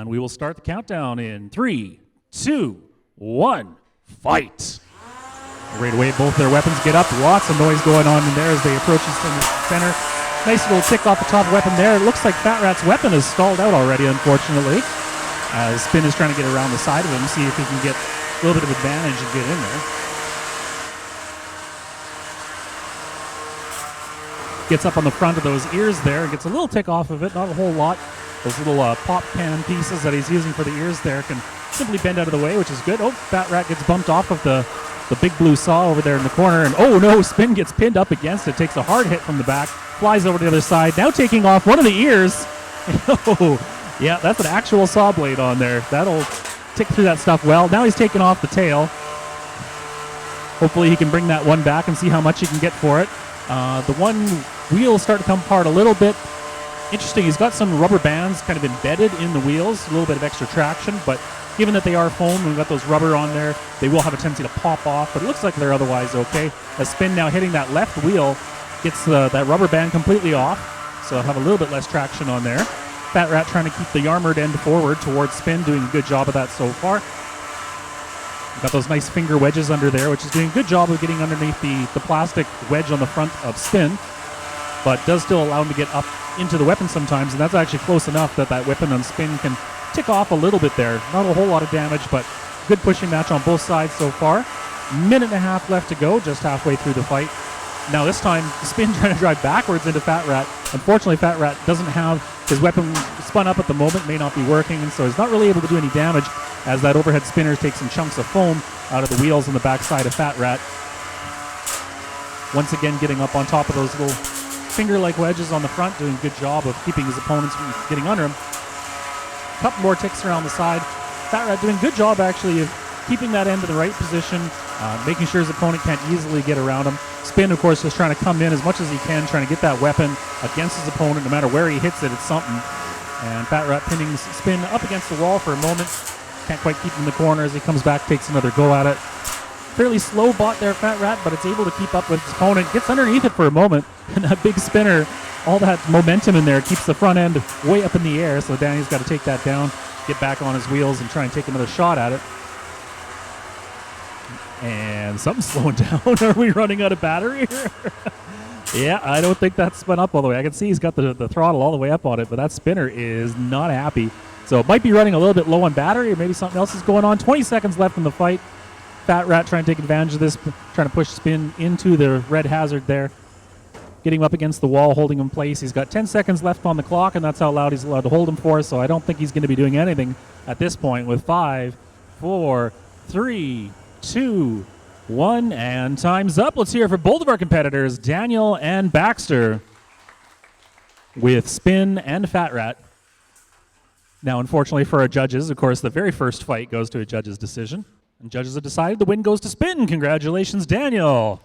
And we will start the countdown in 3, 2, 1, fight. Right away, both their weapons get up. Lots of noise going on in there as they approach the center. Nice little tick off the top weapon there. It looks like Fat Rat's weapon is stalled out already, unfortunately. As Spin is trying to get around the side of him, see if he can get a little bit of advantage and get in there. Gets up on the front of those ears there and gets a little tick off of it, not a whole lot. Those little pop can pieces that he's using for the ears there can simply bend out of the way, which is good. Oh, Fat Rat gets bumped off of the big blue saw over there in the corner, and oh no, Spin gets pinned up against it, takes a hard hit from the back, flies over to the other side, now taking off one of the ears. Oh, yeah, that's an actual saw blade on there. That'll tick through that stuff well. Now he's taking off the tail. Hopefully he can bring that one back and see how much he can get for it. The one wheel start to come apart a little bit. Interesting, he's got some rubber bands kind of embedded in the wheels, a little bit of extra traction, but given that they are foam and we've got those rubber on there, they will have a tendency to pop off, but it looks like they're otherwise okay. As Spin now hitting that left wheel gets that rubber band completely off, so I'll have a little bit less traction on there. Fat Rat trying to keep the armored end forward towards Spin, doing a good job of that so far. Got those nice finger wedges under there, which is doing a good job of getting underneath the plastic wedge on the front of Spin, but does still allow him to get up into the weapon sometimes, and that's actually close enough that weapon on Spin can tick off a little bit there. Not a whole lot of damage, but good pushing match on both sides so far. Minute and a half left to go, just halfway through the fight. Now this time, Spin trying to drive backwards into Fat Rat. Unfortunately, Fat Rat doesn't have his weapon spun up at the moment, may not be working, and so he's not really able to do any damage as that overhead spinner takes some chunks of foam out of the wheels on the backside of Fat Rat. Once again, getting up on top of those little finger-like wedges on the front, doing a good job of keeping his opponents from getting under him. A couple more ticks around the side. Fat Rat doing a good job, actually, of keeping that end in the right position, making sure his opponent can't easily get around him. Spin, of course, is trying to come in as much as he can, trying to get that weapon against his opponent. No matter where he hits it, it's something. And Fat Rat pinning Spin up against the wall for a moment. Can't quite keep him in the corner as he comes back, takes another go at it. Fairly slow bot there, Fat Rat, but it's able to keep up with his opponent. Gets underneath it for a moment, and that big spinner, all that momentum in there, keeps the front end way up in the air, so Danny's got to take that down, get back on his wheels, and try and take another shot at it. And something's slowing down. Are we running out of battery here? Yeah, I don't think that's spun up all the way. I can see he's got the throttle all the way up on it, but that spinner is not happy. So it might be running a little bit low on battery, or maybe something else is going on. 20 seconds left in the fight. Fat Rat trying to take advantage of this, trying to push Spin into the red hazard there. Getting him up against the wall, holding him in place. He's got 10 seconds left on the clock, and that's how loud he's allowed to hold him for, so I don't think he's going to be doing anything at this point with 5, 4, 3, 2, 1, and time's up. Let's hear it for both of our competitors, Daniel and Baxter, with Spin and Fat Rat. Now, unfortunately for our judges, of course, the very first fight goes to a judge's decision. And judges have decided the win goes to Spin. Congratulations, Daniel.